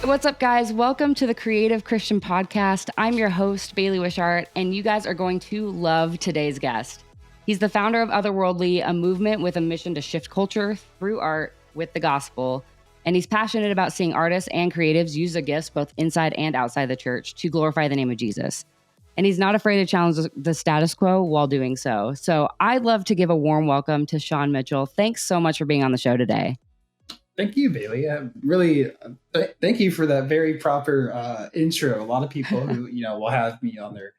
What's up, guys? Welcome to the Creative Christian Podcast. I'm your host, Bailey Wishart, and you guys are going to love today's guest. He's the founder of OTHRWRLDLY, a movement with a mission to shift culture through art with the gospel. And he's passionate about seeing artists and creatives use their gifts both inside and outside the church to glorify the name of Jesus. And he's not afraid to challenge the status quo while doing so. So I'd love to give a warm welcome to Shawn Mitchell. Thanks so much for being on the show today. Thank you, Bailey. Really, thank you for that very proper intro. A lot of people who, will have me on their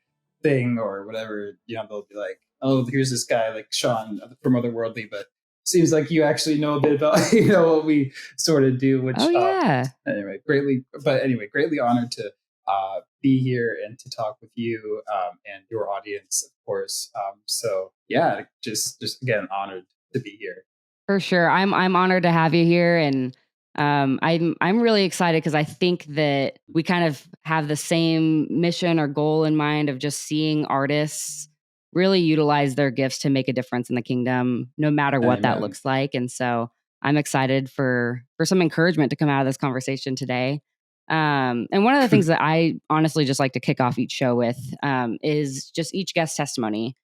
thing or whatever, they'll be like, oh, here's this guy like Shawn from OTHRWRLDLY, but seems like you actually know a bit about, what we sort of do, which, greatly honored to be here and to talk with you and your audience, of course. Just again, honored to be here. For sure. I'm honored to have you here. And I'm really excited because I think that we kind of have the same mission or goal in mind of just seeing artists really utilize their gifts to make a difference in the kingdom, no matter what that looks like. And so I'm excited for some encouragement to come out of this conversation today. And one of the things that I honestly just like to kick off each show with is just each guest testimony.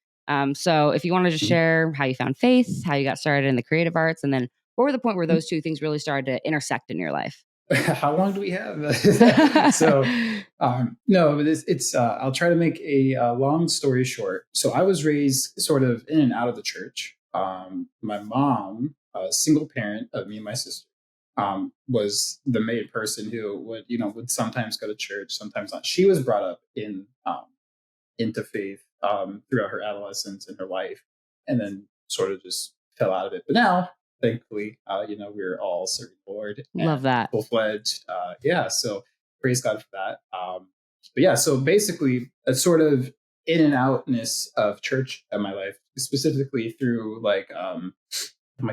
So if you want to just share how you found faith, how you got started in the creative arts, and then what were the point where those two things really started to intersect in your life? How long do we have? No, but it's I'll try to make a long story short. So I was raised sort of in and out of the church. My mom, a single parent of me and my sister, was the main person who would sometimes go to church, sometimes not. She was brought up into faith throughout her adolescence and her life, and then sort of just fell out of it. But now, thankfully, we're all serving the Lord. Love that. Full-fledged. So praise God for that. So basically, a sort of in and outness of church in my life, specifically through from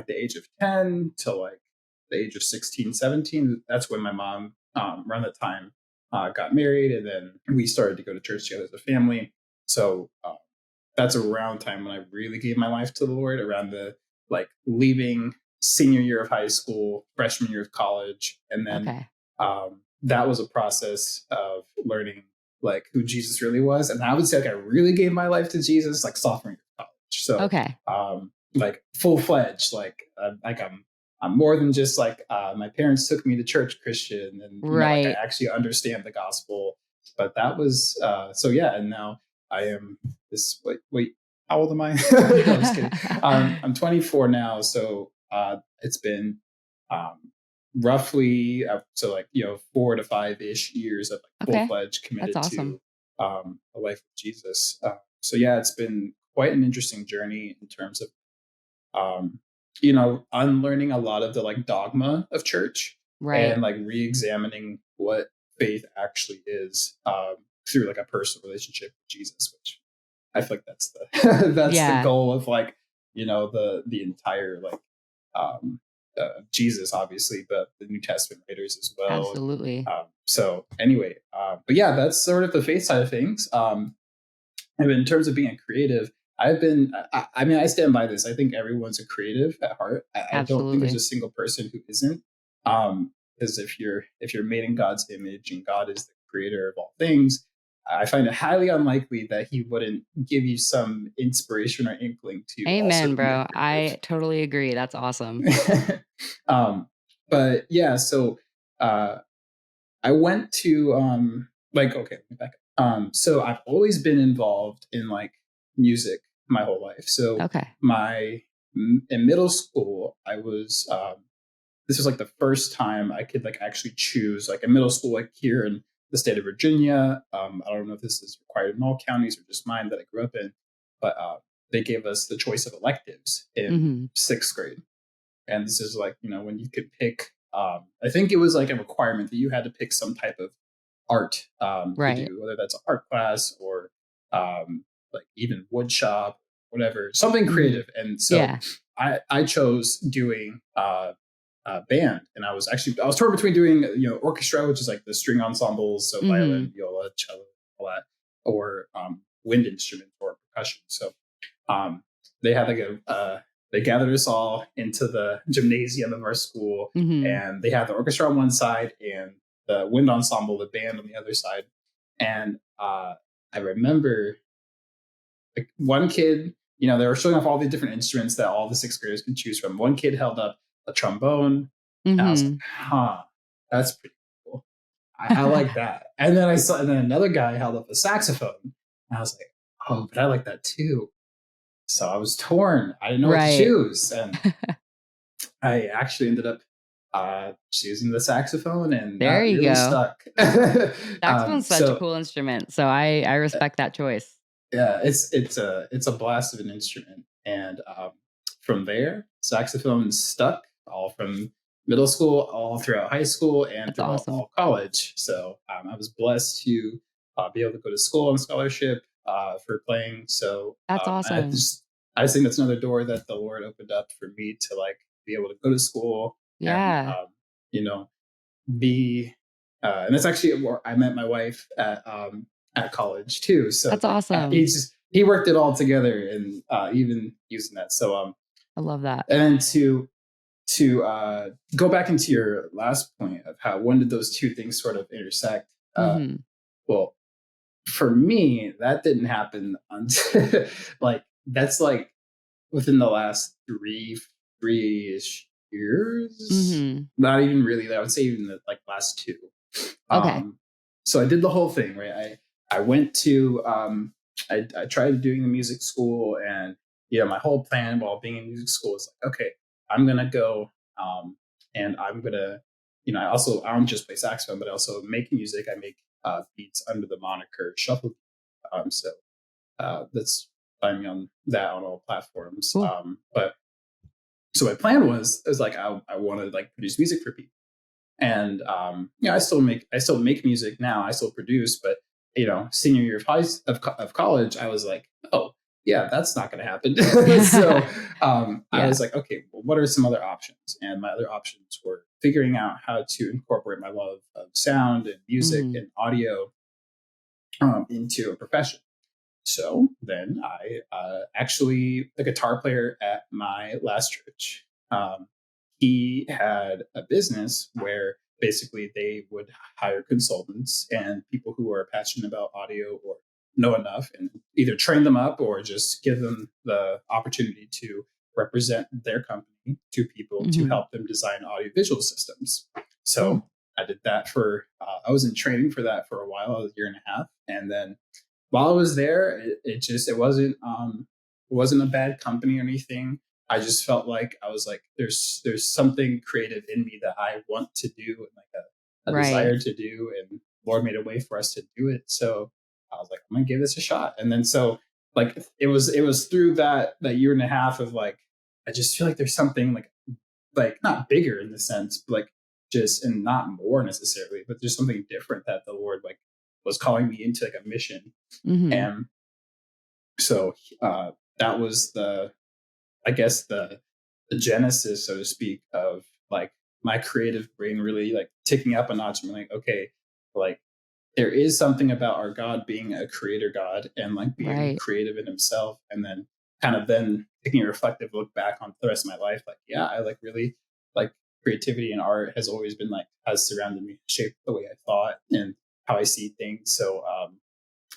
the age of 10 to like the age of 16, 17. That's when my mom, around that time, got married, and then we started to go to church together as a family. So that's around time when I really gave my life to the Lord, around the leaving senior year of high school, freshman year of college. And then that was a process of learning who Jesus really was. And I would say I really gave my life to Jesus sophomore year of college. So full-fledged, I'm more than just my parents took me to church Christian, and I actually understand the gospel. But that was and now I am this. Wait, how old am I? No, I'm just kidding. I'm 24 now, so it's been roughly 4 to 5-ish years of full-fledged committed to a life with Jesus. It's been quite an interesting journey in terms of unlearning a lot of the dogma of church, and re-examining what faith actually is through a personal relationship with Jesus, which I feel that's the the goal of the entire Jesus, obviously, but the New Testament writers as well. Absolutely. That's sort of the faith side of things. And in terms of being a creative, I stand by this. I think everyone's a creative at heart. I don't think there's a single person who isn't. Because if you're made in God's image and God is the creator of all things, I find it highly unlikely that he wouldn't give you some inspiration or inkling to. Amen, bro. I totally agree. That's awesome. I went to let me back up. So I've always been involved in music my whole life. So in middle school, I was this was the first time I could actually choose in middle school, here in the state of Virginia. I don't know if this is required in all counties or just mine that I grew up in, but they gave us the choice of electives in 6th grade. And this is when you could pick, I think it was a requirement that you had to pick some type of art to do, whether that's an art class or even wood shop, whatever, something creative. And so I chose doing band, and I was torn between doing orchestra, which is the string ensembles, so violin, viola, cello, all that, or wind instrument or percussion. So they had they gathered us all into the gymnasium of our school, and they had the orchestra on one side and wind ensemble, the band on the other side. And I remember like one kid, they were showing off all the different instruments that all the sixth graders could choose from. One kid held up a trombone, and I was like, Mm-hmm. that's pretty cool. I like that. And then and then another guy held up a saxophone, and I was like, oh, but I like that too. So I was torn. I didn't know what to Right. choose, and I actually ended up choosing the saxophone, and There that you really go. stuck. Saxophone's such a So cool instrument. So I respect that choice. yeah, it's a blast of an instrument, and from there, saxophone stuck all from middle school, all throughout high school, and That's throughout awesome. all college. So I was blessed to be able to go to school on scholarship for playing. So That's awesome. I just think that's another door that the Lord opened up for me to like be able to go to school and Yeah. you know be and that's actually where I met my wife at college too. So That's like awesome. he worked it all together and even using that. So I love that. and then to go back into your last point of how when did those two things sort of intersect? Mm-hmm. Well, for me, that didn't happen until like that's like within the last three-ish years. Mm-hmm. Not even really. I would say even the like last two. Okay. Um, so I did the whole thing, right? I went to I tried doing the music school, and my whole plan while being in music school is like, okay, I'm gonna go and I'm gonna I don't just play saxophone, but I also make music. I make beats under the moniker Shuffle. So that's find me on that on all platforms. Cool. But so my plan was like I want to like produce music for people, and I still make music now. I still produce, but senior year of college, I was like, oh yeah, that's not going to happen. So I Yeah. was like, okay, well, what are some other options? And my other options were figuring out how to incorporate my love of sound and music Mm-hmm. and audio into a profession. So then I actually, the guitar player at my last church, he had a business where basically they would hire consultants and people who are passionate about audio or know enough and either train them up or just give them the opportunity to represent their company to people to Mm-hmm. help them design audiovisual systems. Cool. So I did that I was in training for that for a while, a year and a half. And then while I was there, it wasn't a bad company or anything. I just felt like I was like, there's something creative in me that I want to do and like a Right. desire to do, and Lord made a way for us to do it. So I was like, I'm gonna give this a shot. And then so like it was through that year and a half of like I just feel like there's something like not bigger in the sense, but like just and not more necessarily, but there's something different that the Lord like was calling me into like a mission. Mm-hmm. And so that was I guess the genesis, so to speak, of like my creative brain really like ticking up a notch. I'm like, okay, like there is something about our God being a creator God and like being Right. creative in himself. And then kind of then taking a reflective look back on the rest of my life, like, yeah, I like really like creativity and art has always been like has surrounded me, shaped the way I thought and how I see things. So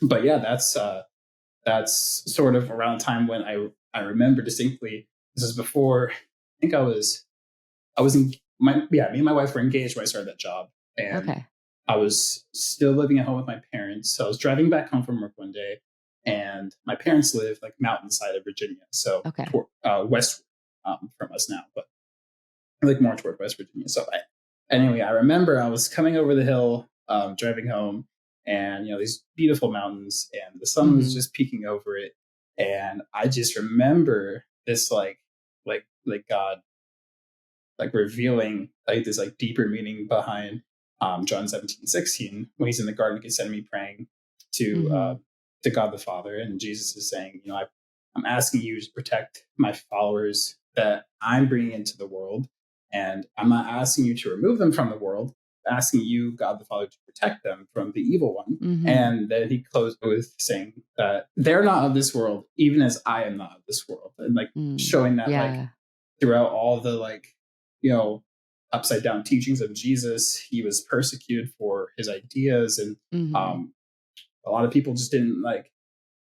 but yeah, that's sort of around the time when I remember distinctly. This is before I think I was in me and my wife were engaged when I started that job, and Okay. I was still living at home with my parents. So I was driving back home from work one day, and my parents live like mountainside of Virginia, so Okay. west from us now, but like more toward West Virginia. So anyway, I remember I was coming over the hill, driving home, and these beautiful mountains, and the sun was Mm-hmm. just peeking over it, and I just remember this like God like revealing like this like deeper meaning behind John 17:16 when he's in the Garden of Gethsemane praying to Mm-hmm. uh, to God the Father, and Jesus is saying, I'm asking you to protect my followers that I'm bringing into the world, and I'm not asking you to remove them from the world. I'm asking you, God the Father, to protect them from the evil one. Mm-hmm. And then he closed with saying that they're not of this world, even as I am not of this world, and like Mm. showing that like Yeah. throughout all the like you know upside down teachings of Jesus. He was persecuted for his ideas, and Mm-hmm. a lot of people just didn't like.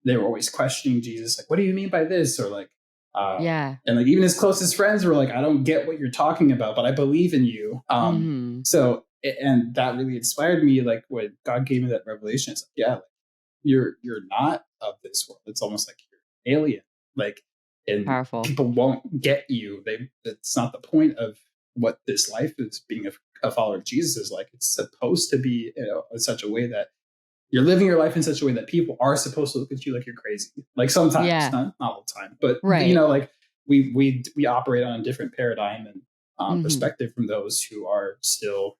They were always questioning Jesus, like, "What do you mean by this?" Or like, Yeah. and like even his closest friends were like, "I don't get what you're talking about, but I believe in you." Mm-hmm. So and that really inspired me. Like when God gave me that revelation, it's like, yeah, you're not of this world. It's almost like you're an alien. Like, and Powerful. people won't get you. That's not the point of what this life is. Being a follower of Jesus is like. It's supposed to be, in such a way that you're living your life in such a way that people are supposed to look at you like you're crazy. Like sometimes, Yeah. not all the time, but Right. like we operate on a different paradigm and Mm-hmm. perspective from those who are still,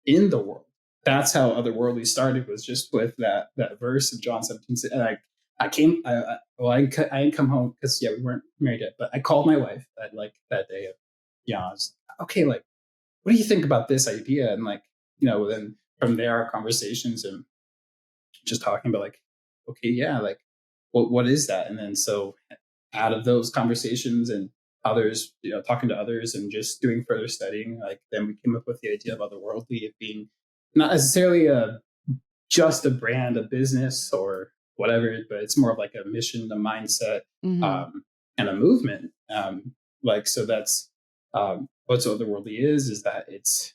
in the world. That's how Otherworldly started, was just with that verse of John 17. And I came, I didn't come home because we weren't married yet, but I called my wife that day. I was okay. Like, what do you think about this idea? And like, then from there, our conversations and just talking about like, okay, yeah, like what is that? And then so out of those conversations and others, talking to others and just doing further studying, like then we came up with the idea of Otherworldly, it being not necessarily just a brand, a business or whatever, but it's more of like a mission, a mindset, Mm-hmm. and a movement. Like, so that's what's Otherworldly is that it's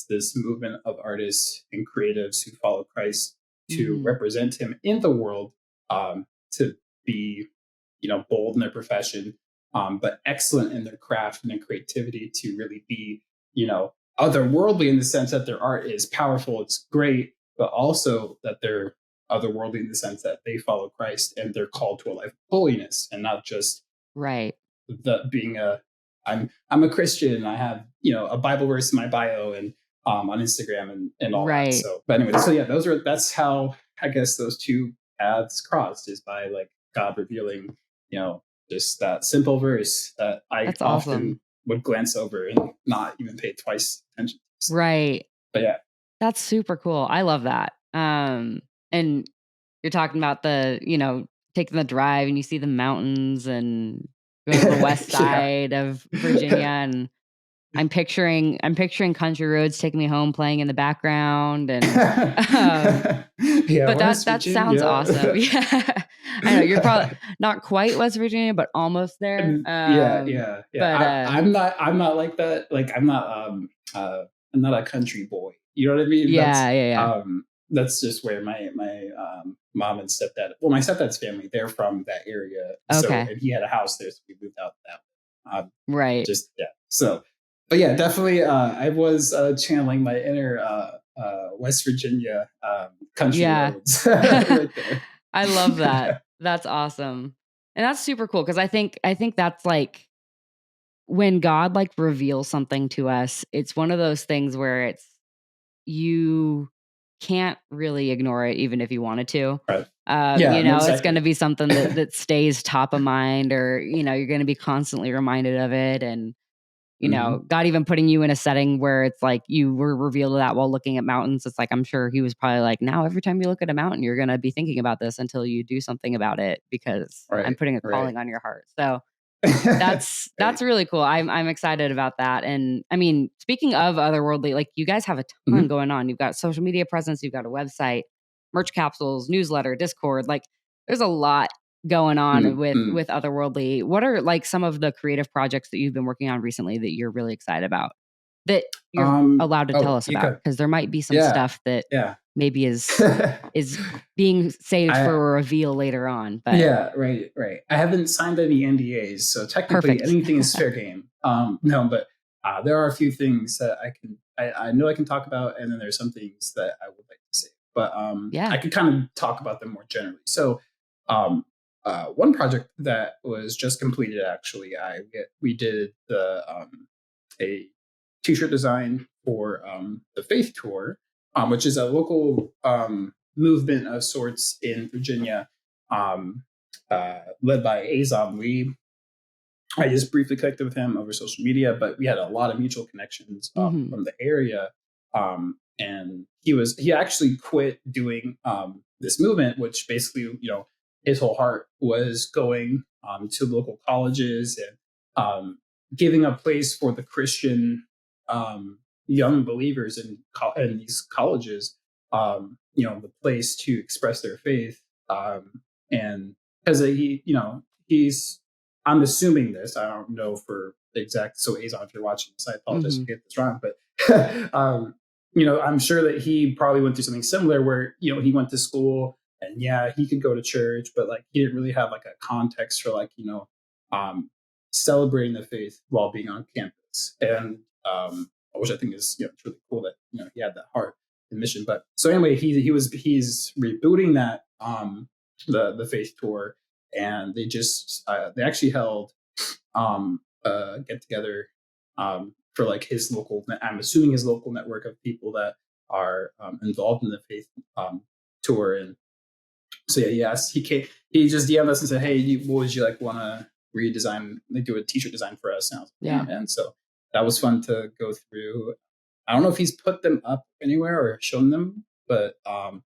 this movement of artists and creatives who follow Christ to Mm-hmm. represent him in the world, to be, bold in their profession, but excellent in their craft and their creativity, to really be, otherworldly in the sense that their art is powerful, it's great, but also that they're otherworldly in the sense that they follow Christ and they're called to a life of holiness, and not just Right. the being I'm a Christian and I have, a Bible verse in my bio and on Instagram and all that. Right. So, but anyway, so yeah, that's how I guess those two paths crossed, is by like God revealing, just that simple verse that I That's often awesome. would glance over and not even pay twice attention to. So, Right. but yeah. That's super cool. I love that. And you're talking about taking the drive and you see the mountains and go to the west Yeah. side of Virginia, and I'm picturing country roads taking me home playing in the background, and Yeah, but West that sounds awesome. Virginia. Yeah. I know you're probably not quite West Virginia, but almost there. Yeah, yeah, yeah. But I'm not like that. Like I'm not a country boy. You know what I mean? yeah, yeah, yeah. That's just where my mom and stepdad. Well, my stepdad's family, they're from that area. So, Okay. and he had a house there, so we moved out that way. Right. Just yeah. So, but yeah, definitely. I was channeling my inner West Virginia country Yeah. roads right I love that. there. That's awesome. And that's super cool because I think that's like when God like reveals something to us, it's one of those things where you can't really ignore it even if you wanted to. Right. Yeah, no, It's going to exactly. be something that stays top of mind, or you're going to be constantly reminded of it. And Hmm. God even putting you in a setting where it's like you were revealed that while looking at mountains. It's like, I'm sure he was probably like, now every time you look at a mountain, you're going to be thinking about this until you do something about it, because I'm Right, putting a right. calling on your heart. So that's Right. really cool. I'm excited about that. And I mean, speaking of otherworldly, like you guys have a ton Mhm. going on. You've got social media presence, you've got a website, merch capsules, newsletter, Discord. Like there's a lot going on Mm, with mm. otherworldly. What are like some of the creative projects that you've been working on recently that you're really excited about, that you're allowed to tell Oh, us you about? could. Because there might be some Yeah, stuff that yeah. maybe is being saved I for a reveal later on. But Yeah, right, right. I haven't signed any NDAs, so technically perfect. anything is fair game. No, but there are a few things that I know I can talk about, and then there's some things that I would like to say. But Yeah. I could kind of talk about them more generally. So, um, one project that was just completed, actually, we did a t-shirt design for the Faith Tour, which is a local movement of sorts in Virginia, led by Azam Lee. I just briefly connected with him over social media, but we had a lot of mutual connections Hmm. from the area. And he actually quit doing this movement, which basically, his whole heart was going to local colleges and giving a place for the Christian young believers in these colleges, the place to express their faith, and because he's, I'm assuming this, I don't know for exact. So Azon, if you're watching this, I apologize if I get this wrong, but I'm sure that he probably went through something similar where he went to school and yeah, he could go to church, but like he didn't really have like a context for like um, celebrating the faith while being on campus, and which I think is it's really cool that he had that heart and mission. But so anyway, he's rebooting that the faith tour, and they actually held get together for like his local. I'm assuming his local network of people that are involved in the faith tour. And so yeah, he asked, he just DM'd us and said, "Hey, what would you like want to redesign? Like do a t-shirt design for us?" And I was like, "Yeah, man." So that was fun to go through. I don't know if he's put them up anywhere or shown them, but I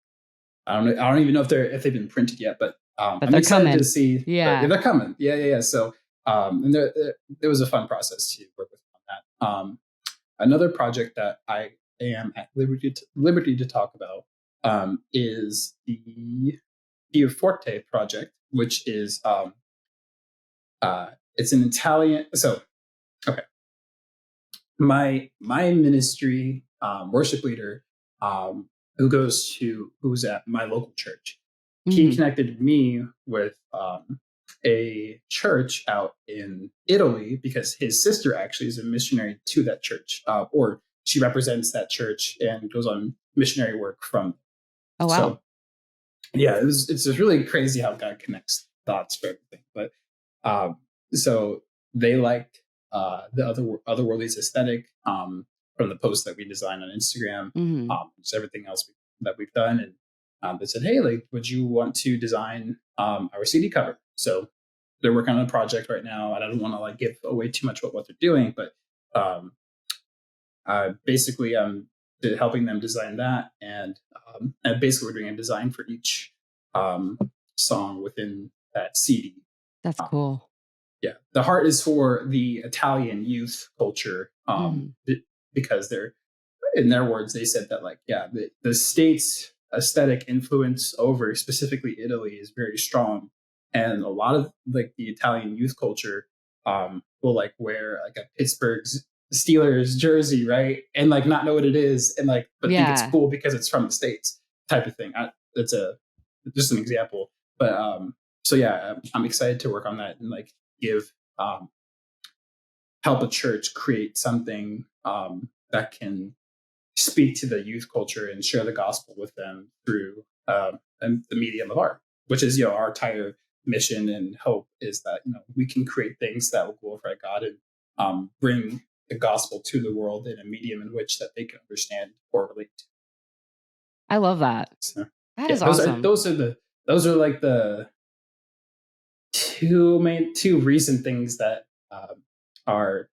don't know. I don't even know if they've been printed yet. But I'm excited coming. to see. Yeah, they're coming. Yeah. So and there was a fun process to work with on that. Another project that I am at liberty to talk about is the Forte project, which is it's an Italian. So okay, my ministry worship leader who's at my local church. He connected me with a church out in Italy because his sister actually is a missionary to that church, or she represents that church and goes on missionary work from. Oh wow! So yeah, it's just really crazy how God connects dots for everything. But so they liked the otherworldly's aesthetic from the post that we designed on Instagram, just everything else that we've done, and they said, "Hey, like, would you want to design our CD cover?" So they're working on a project right now. I don't want to like give away too much about what they're doing, but basically I'm helping them design that, and basically we're doing a design for each song within that CD. That's cool. Yeah, the heart is for the Italian youth culture, because they're, in their words, they said that like the state's aesthetic influence over specifically Italy is very strong, and a lot of like the Italian youth culture will like wear like a Pittsburgh Steelers jersey, right, and like not know what it is, and like but think it's cool because it's from the States type of thing. That's just an example, but so yeah, I'm excited to work on that and like give help a church create something that can speak to the youth culture and share the gospel with them through the medium of art, which is our entire mission and hope is that we can create things that will glorify God and bring the gospel to the world in a medium in which that they can understand or relate to. I love that. So, that is awesome. Those are like the two recent things that are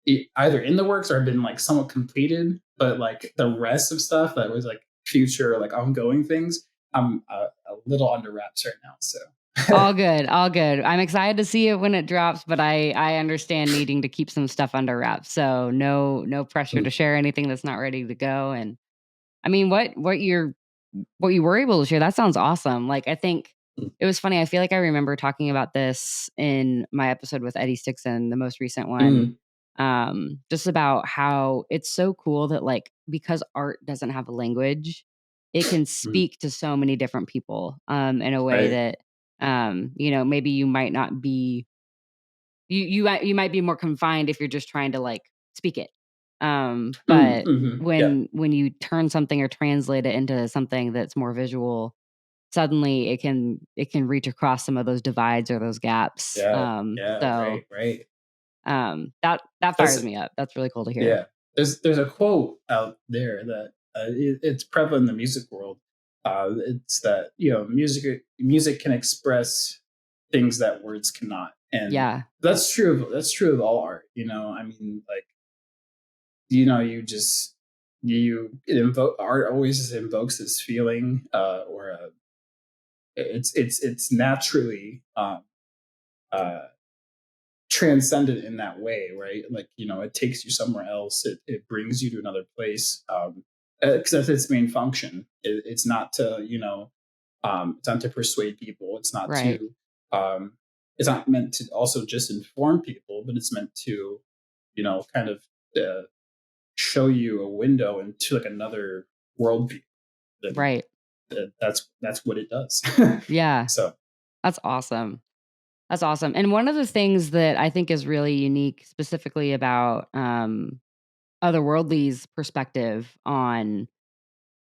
either in the works or have been like somewhat completed, but like the rest of stuff that was like future, like ongoing things, I'm a little under wraps right now. So all good. I'm excited to see it when it drops, but I understand needing to keep some stuff under wraps. So no pressure to share anything that's not ready to go. And I mean, what you were able to share, that sounds awesome. Like, I think it was funny. I feel like I remember talking about this in my episode with Eddie Stickson, the most recent one, just about how it's so cool that like, because art doesn't have a language, it can speak to so many different people in a way that, maybe you might not be, you might be more confined if you're just trying to like speak it. But when you turn something or translate it into something that's more visual, suddenly it can reach across some of those divides or those gaps. Right. That fires me up. That's really cool to hear. Yeah, there's a quote out there that it's prevalent in the music world. It's that music can express things that words cannot, and that's true of all art. I mean, like art always invokes this feeling, or it's naturally transcendent in that way, right? Like, it takes you somewhere else. It brings you to another place. Because that's its main function. It's not to, it's not to persuade people. It's not Right. to, it's not meant to also just inform people, but it's meant to, kind of uh, show you a window into like another worldview. And Right. that's what it does. Yeah. So, That's awesome. That's awesome. And one of the things that I think is really unique specifically about Otherworldly's perspective on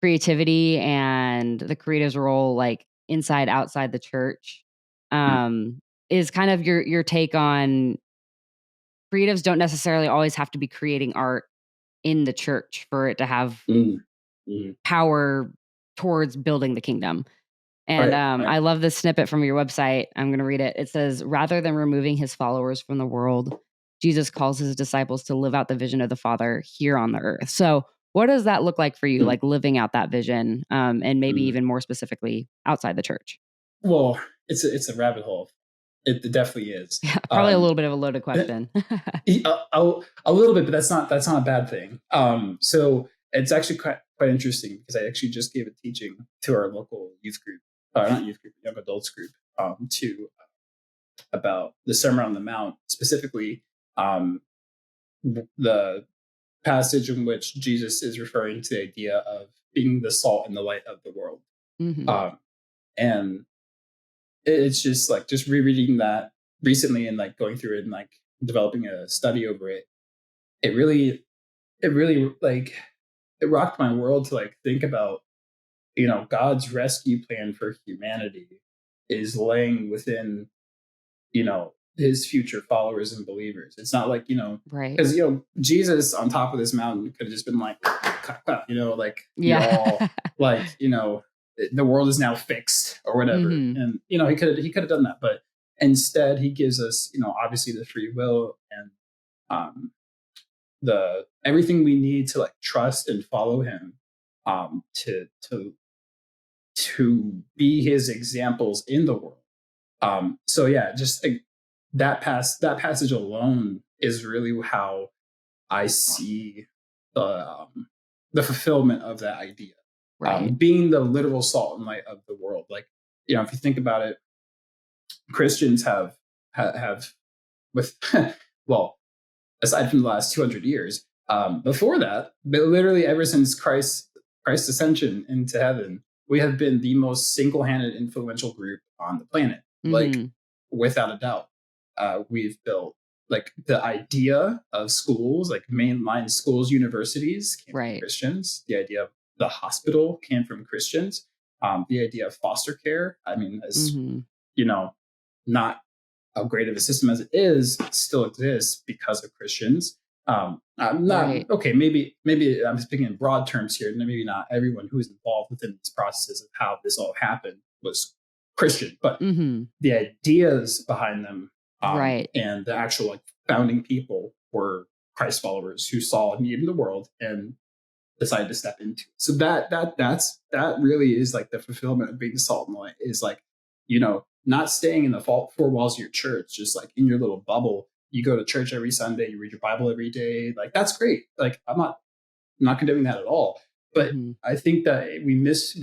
creativity and the creative's role, like inside, outside the church, mm, um, is kind of your take on creatives don't necessarily always have to be creating art in the church for it to have mm, mm. power towards building the kingdom. And Right, right. I love this snippet from your website. I'm going to read it. It says, rather than removing his followers from the world, Jesus calls his disciples to live out the vision of the Father here on the earth. So, what does that look like for you, Mm, like living out that vision, and maybe mm. even more specifically outside the church? Well, it's a rabbit hole. It definitely is. Yeah, probably a Um, little bit of a loaded question. a little bit, but that's not a bad thing. So it's actually quite interesting because I actually just gave a teaching to our local youth group, not youth group, young adults group, to about the Sermon on the Mount, specifically um, the passage in which Jesus is referring to the idea of being the salt and the light of the world. Hmm. Um, and it's just like just rereading that recently and like going through it and like developing a study over it. It really, like it rocked my world to like think about, God's rescue plan for humanity is laying within, his future followers and believers. It's not like, Right. because, Jesus on top of this mountain could have just been like, like you're Yeah. all like, the world is now fixed or whatever. Hmm. And, he could have done that. But instead he gives us, obviously the free will and um, the everything we need to like trust and follow him, to be his examples in the world. So yeah, just like that passage alone is really how I see the fulfillment of that idea, Right. being the literal salt and light of the world. Like, if you think about it, Christians have with well, aside from the last 200 years, before that, but literally ever since Christ's ascension into heaven, we have been the most single-handed influential group on the planet, like Hmm. without a doubt. We've built like the idea of schools, like mainline schools, universities came from Right. Christians. The idea of the hospital came from Christians. The idea of foster care, I mean, as Hmm. you know, not how great of a system as it is, it still exists because of Christians. I'm not Right. okay. Maybe I'm speaking in broad terms here. Maybe not everyone who is involved within these processes of how this all happened was Christian, but Hmm. the ideas behind them, Right. and the actual like founding people were Christ followers who saw a need in the world and decided to step into. So that really is like the fulfillment of being the salt and light, is like, not staying in the four walls of your church, just like in your little bubble. You go to church every Sunday, you read your Bible every day. Like that's great. Like I'm not condemning that at all. But Hmm. I think that we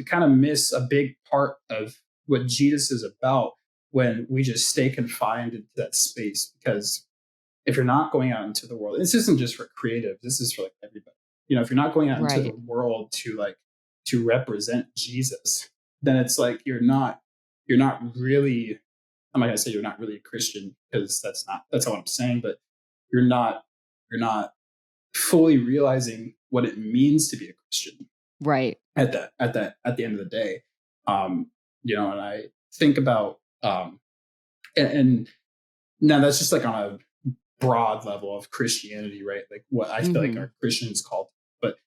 kind of miss a big part of what Jesus is about when we just stay confined into that space. Because if you're not going out into the world, and this isn't just for creative, this is for like everybody. If you're not going out into the Right. world to represent Jesus, then it's like you're not really, I'm not gonna say you're not really a Christian, because that's not what I'm saying, but you're not fully realizing what it means to be a Christian Right. at the end of the day. And I think about and now that's just like on a broad level of Christianity, right? Like what I feel like Hmm. our Christians called. But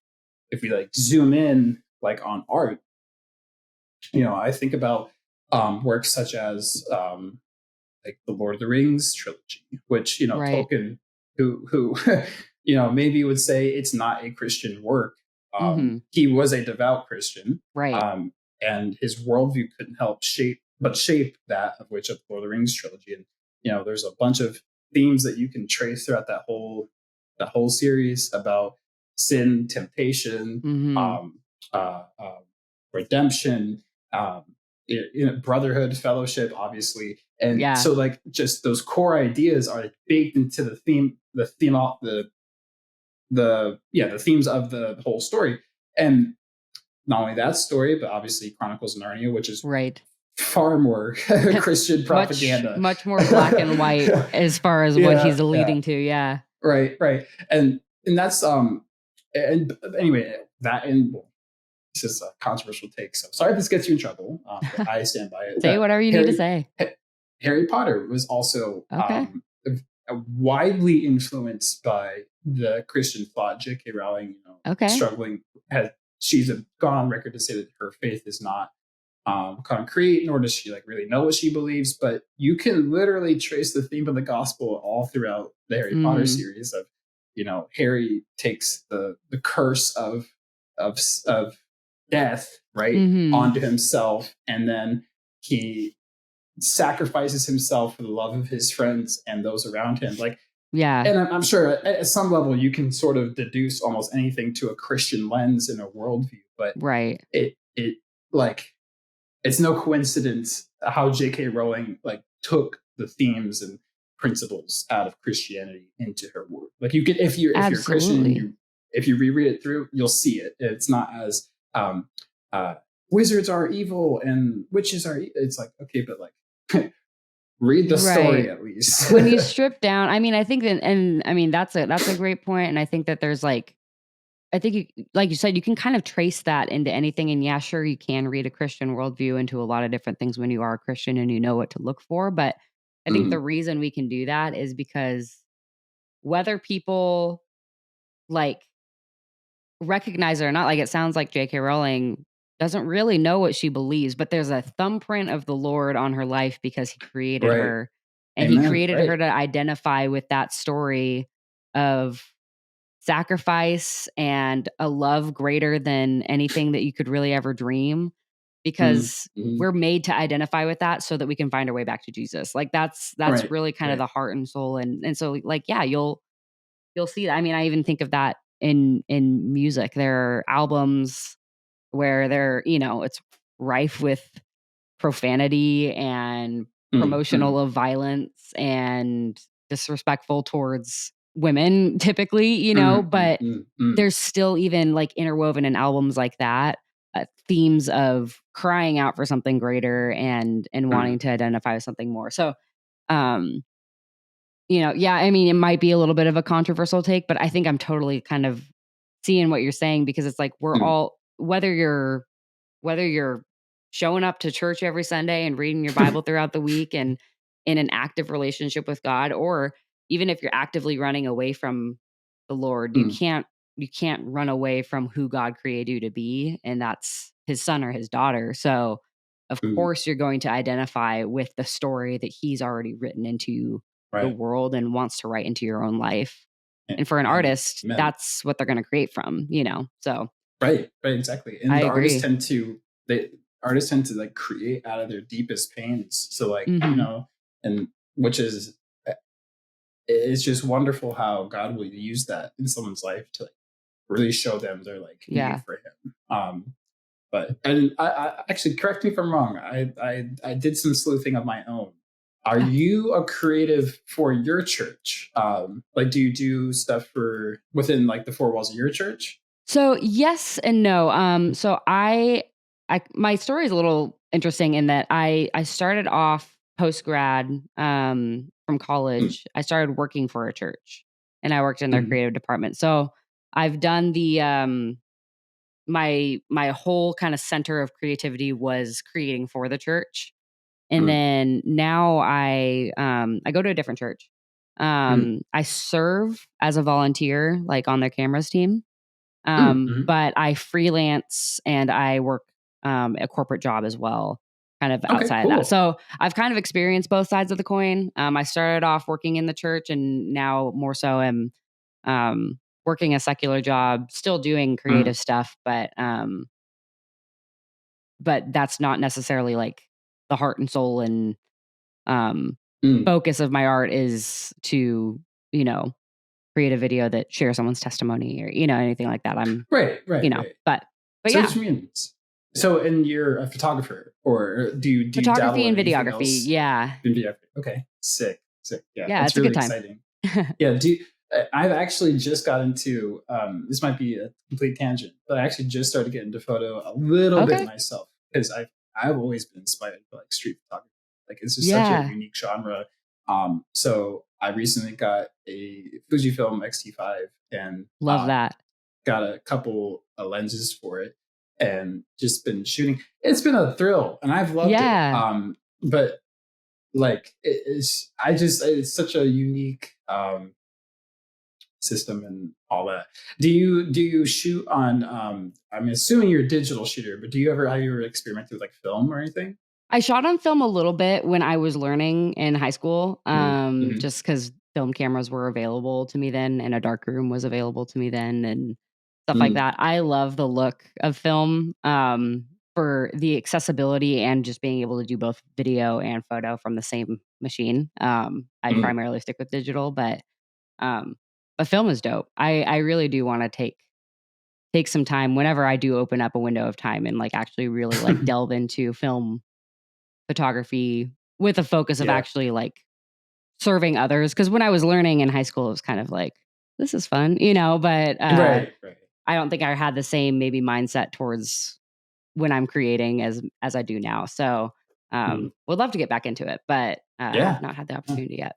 if we like zoom in like on art, I think about works such as like the Lord of the Rings trilogy, which Right. Tolkien, who maybe would say it's not a Christian work. Hmm. He was a devout Christian, Right. and his worldview couldn't help shape that of which of the Lord of the Rings trilogy. And there's a bunch of themes that you can trace throughout that whole series about sin, temptation, Mm-hmm. um, redemption, um, brotherhood, fellowship, obviously. And Yeah. so like just those core ideas are baked into the themes of the whole story. And not only that story, but obviously Chronicles of Narnia, which is Right. far more Christian much propaganda. much more black and white as far as what Yeah, he's yeah. alluding to. Yeah. Right. And that's and anyway, that and well, this is a controversial take. So sorry if this gets you in trouble, but I stand by it. Say That whatever you need to say. Harry Potter was also Okay. widely influenced by the Christian thought. J.K. Rowling, Okay. struggling, she's gone on record to say that her faith is not concrete, nor does she like really know what she believes. But you can literally trace the theme of the gospel all throughout the Harry Potter Mm. series. Of Harry takes the curse of death right onto himself, and then he sacrifices himself for the love of his friends and those around him. Like, Yeah. and I'm sure at some level you can sort of deduce almost anything to a Christian lens in a worldview, but Right. it like it's no coincidence how J.K. Rowling like took the themes and principles out of Christianity into her work. Like you could, if you're Christian, if you reread it through, you'll see it. It's not as uh, wizards are evil and witches are. It's like, okay, but like read the story at least. When you strip down, I mean, I think that, and I mean that's a great point, and I think that there's like, I think you, like you said, you can kind of trace that into anything. And yeah, sure, you can read a Christian worldview into a lot of different things when you are a Christian and you know what to look for. But I think the reason we can do that is because whether people like recognize it or not, like it sounds like J.K. Rowling doesn't really know what she believes, but there's a thumbprint of the Lord on her life because he created Right. her, and he Amen. created her to identify with that story of sacrifice and a love greater than anything that you could really ever dream, because we're made to identify with that so that we can find our way back to Jesus. Like that's really kind of the heart and soul. And so like, yeah, you'll see that. I mean, I even think of that in music. There are albums where it's rife with profanity and promotional of violence and disrespectful towards women typically, but there's still even like interwoven in albums like that, themes of crying out for something greater and wanting to identify with something more. So, yeah, I mean, it might be a little bit of a controversial take, but I think I'm totally kind of seeing what you're saying, because it's like we're all, whether you're showing up to church every Sunday and reading your Bible throughout the week and in an active relationship with God, or even if you're actively running away from the Lord, you can't run away from who God created you to be, and that's his son or his daughter. So of course you're going to identify with the story that he's already written into the world and wants to write into your own life. And for an artist, that's what they're going to create from, so. Right, exactly. And I the agree. artists tend to like create out of their deepest pains. So like, and which is, it's just wonderful how God will use that in someone's life to like really show them their like need for him. But and I actually, correct me if I'm wrong. I did some sleuthing of my own. Are you a creative for your church? Like, do you do stuff for within like the four walls of your church? So yes and no. So my story is a little interesting in that I started off post grad from college. I started working for a church, and I worked in their creative department. So I've done the my whole kind of center of creativity was creating for the church. And then now I go to a different church. I serve as a volunteer, like on their cameras team. But I freelance and I work a corporate job as well, kind of outside of that. So I've kind of experienced both sides of the coin. I started off working in the church, and now more so am working a secular job, still doing creative stuff, but that's not necessarily like the heart and soul and Mm. focus of my art is to, you know, create a video that shares someone's testimony or, you know, anything like that. I'm, Right, you right, know, right. but So yeah, which means so, and you're a photographer, or do you photography dabble in and anything videography. else Yeah. in videography? Okay, sick, sick. Yeah, Yeah. that's It's a really good time. exciting. Yeah, do you, I've actually just got into this might be a complete tangent, but I actually just started getting into photo a little bit Okay. myself because I've always been inspired by like street photography. Like it's just such a Yeah. unique genre. So I recently got a Fujifilm X-T5 and Love that. got a couple of lenses for it and just been shooting. It's been a thrill and I've loved it. Yeah. But like it is, it's such a unique system and all that. Do you shoot on? I'm assuming you're a digital shooter, but have you ever experimented with like film or anything? I shot on film a little bit when I was learning in high school, Mm-hmm. just because film cameras were available to me then, and a dark room was available to me then, and stuff like Mm-hmm. that. I love the look of film, for the accessibility and just being able to do both video and photo from the same machine. I Mm-hmm. primarily stick with digital, um, but film is dope. I really do want to take some time whenever I do open up a window of time and like actually really like delve into film photography with a focus of Yeah. actually like serving others. Cause when I was learning in high school, it was kind of like, this is fun, you know, but Right. Right. I don't think I had the same maybe mindset towards when I'm creating as I do now. So Mhm. would love to get back into it, but have Yeah. not had the opportunity yet.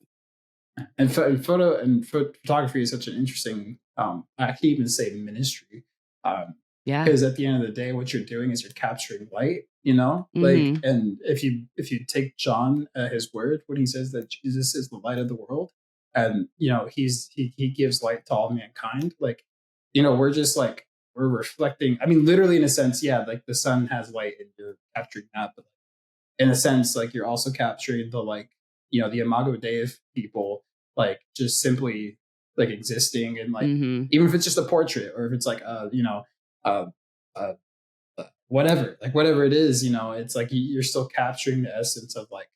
And, photography is such an interesting I can even say ministry, Yeah. because at the end of the day what you're doing is you're capturing light, like, Hmm. and if you take John his word when he says that Jesus is the light of the world, and he gives light to all mankind, like, we're just like, we're reflecting, I mean, literally, in a sense, yeah, like the sun has light and you're capturing that, but in a sense, like you're also capturing the, like, the imago Dei of people, like just simply like existing, and like, Hmm. even if it's just a portrait, or if it's like uh, uh whatever, like whatever it is, it's like you're still capturing the essence of like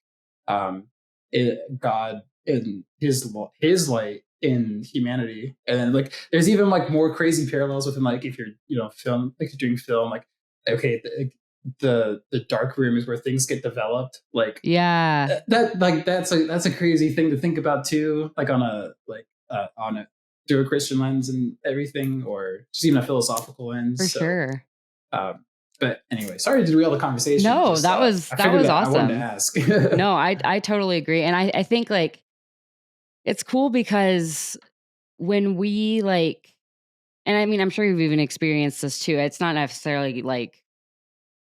God in his light in humanity. And then, like, there's even like more crazy parallels within, like, if you're film, like you're doing film, like, okay, the dark room is where things get developed, like Yeah, that, like that's a crazy thing to think about too, like on a through a Christian lens and everything, or just even a philosophical for lens. So sure. um, but anyway, sorry to derail the conversation. No, Just I that figured was that I wanted to awesome. ask. No, I totally agree. And I think like it's cool because when we like, and I mean, I'm sure you've even experienced this too. It's not necessarily like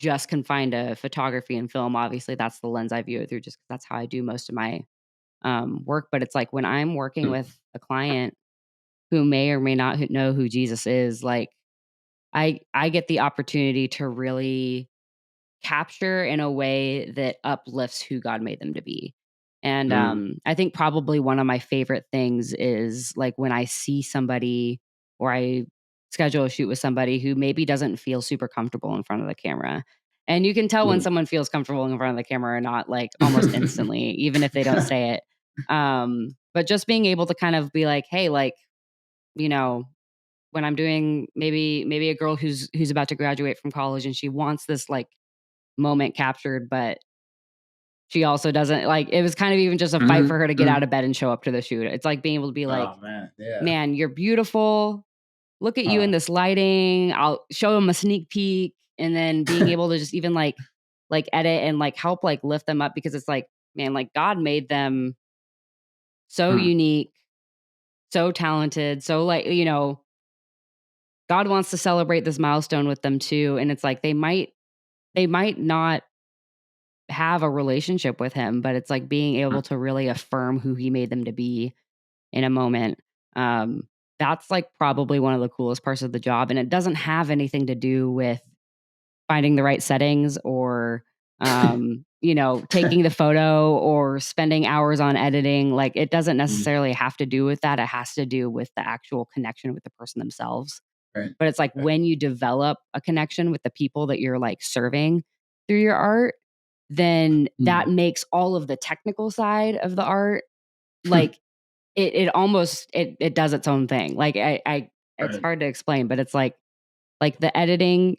just confined to photography and film. Obviously, that's the lens I view it through, just 'cause that's how I do most of my work. But it's like when I'm working Mm, with a client who may or may not know who Jesus is, like I get the opportunity to really capture in a way that uplifts who God made them to be. And mm, I think probably one of my favorite things is like when I see somebody or I schedule a shoot with somebody who maybe doesn't feel super comfortable in front of the camera. And you can tell when mm. someone feels comfortable in front of the camera or not, like almost instantly, even if they don't say it. But just being able to kind of be like, hey, like, you know, when I'm doing maybe a girl who's about to graduate from college and she wants this like moment captured, but she also doesn't like it was kind of even just a fight for Mhm, her to get out mhm. of bed and show up to the shoot. It's like being able to be like, Oh man, yeah. "Man, you're beautiful. Look at you in Uh, this lighting." I'll show them a sneak peek and then being able to just even like edit and like help like lift them up because it's like, man, like God made them so mm, unique, so talented, so like, God wants to celebrate this milestone with them too. And it's like they might not have a relationship with him, but it's like being mm, able to really affirm who he made them to be in a moment. Um, that's like probably one of the coolest parts of the job. And it doesn't have anything to do with finding the right settings or, taking the photo or spending hours on editing. Like it doesn't mm. necessarily have to do with that. It has to do with the actual connection with the person themselves. Right, But it's like right. when you develop a connection with the people that you're like serving through your art, then Mm. that makes all of the technical side of the art like it almost it does its own thing. Like I it's Right. hard to explain, but it's like the editing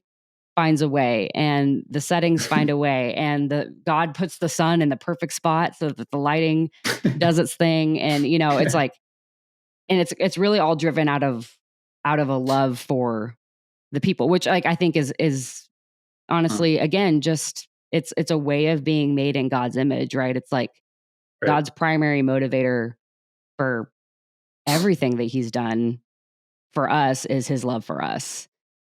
finds a way and the settings find a way and the God puts the sun in the perfect spot so that the lighting does its thing. And it's like, and it's really all driven out of a love for the people, which like I think is Huh. honestly, again, just it's a way of being made in God's image, right? It's like Right. God's primary motivator for everything that he's done for us is his love for us,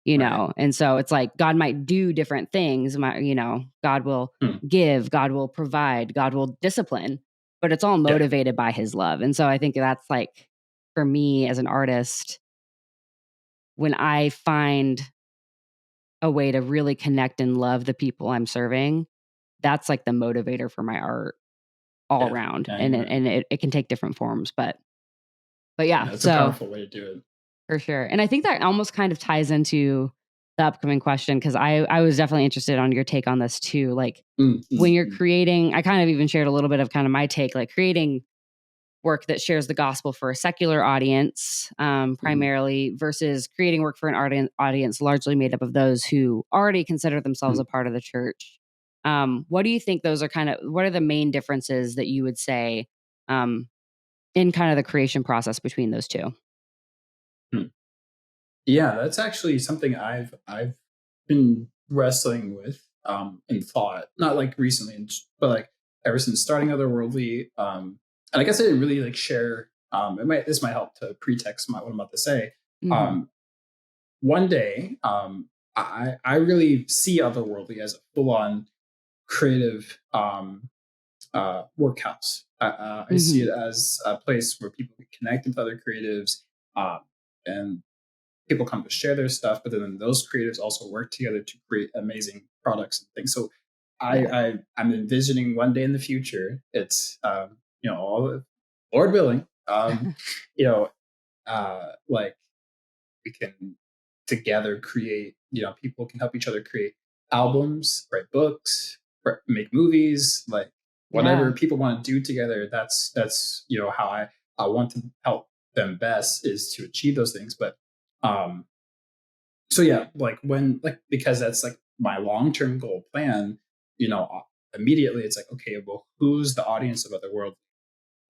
Right. and so it's like God might do different things. God will Hmm. give, God will provide, God will discipline, but it's all Yeah. motivated by his love. And so I think that's like, for me as an artist, when I find a way to really connect and love the people I'm serving, that's like the motivator for my art all Yeah. around. Yeah. And Amen. it can take different forms, but yeah, Yeah. It's a so powerful way to do it. for sure. And I think that almost kind of ties into the upcoming question, because I was definitely interested on your take on this too. Like Mm, when mm, you're mm, creating, I kind of even shared a little bit of kind of my take, like creating work that shares the gospel for a secular audience, mm, primarily, versus creating work for an audience largely made up of those who already consider themselves mm. a part of the church. What do you think those are what are the main differences that you would say um, in kind of the creation process between those two? Hmm. Yeah, that's actually something I've been wrestling with in thought, not like recently, but like ever since starting Otherworldly. And I guess I didn't really like share. This might help to pretext what I'm about to say. Hmm. Um, One day, I really see Otherworldly as a full on creative workhouse. I see it Hmm. as a place where people can connect with other creatives, um, and people come to share their stuff, but then those creatives also work together to create amazing products and things. So Yeah. I'm envisioning one day in the future, it's all Lord willing, you know, like we can together create, people can help each other create albums, write books, make movies, like whatever Yeah. people want to do together. That's how I want to help them best, is to achieve those things. But um so yeah, like because that's like my long-term goal plan, immediately it's like, okay, well, who's the audience of Otherworld?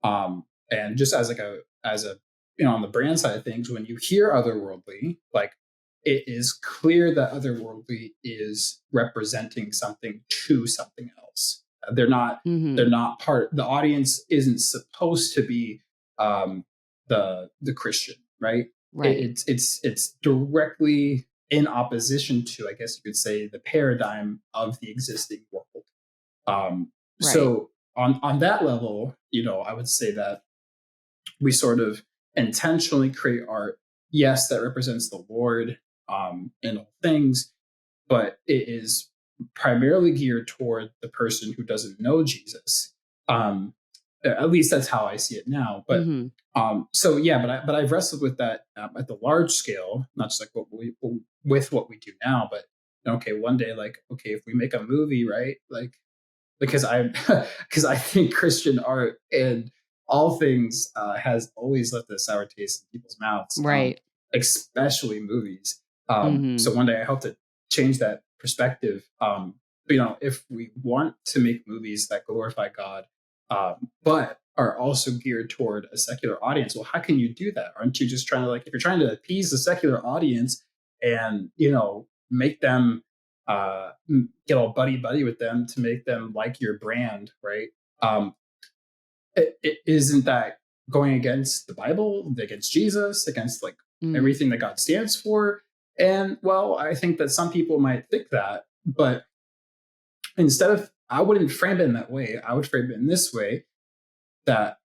And just as a on the brand side of things, when you hear Otherworldly, like it is clear that Otherworldly is representing something to something else. They're Hmm. not part. The audience isn't supposed to be um the Christian, right? Right. It's directly in opposition to, I guess you could say, the paradigm of the existing world. Right. So on that level, I would say that we sort of intentionally create art, yes, that represents the Lord in all things, but it is primarily geared toward the person who doesn't know Jesus. Um, at least that's how I see it now. But Hmm. so yeah, but I've wrestled with that at the large scale, not just like what we do now, but okay, one day, like, okay, if we make a movie, right, like, because I because I think Christian art and all things has always left a sour taste in people's mouths, Right. especially movies. Hmm. So one day I hope to change that perspective. But, if we want to make movies that glorify God, but are also geared toward a secular audience, well, how can you do that? Aren't you just trying to, like, if you're trying to appease the secular audience and make them get all buddy buddy with them to make them like your brand, right? Um, it isn't that going against the Bible, against Jesus, against like Hmm. everything that God stands for? And well, I think that some people might think that, but instead of, I wouldn't frame it in that way. I would frame it in this way, that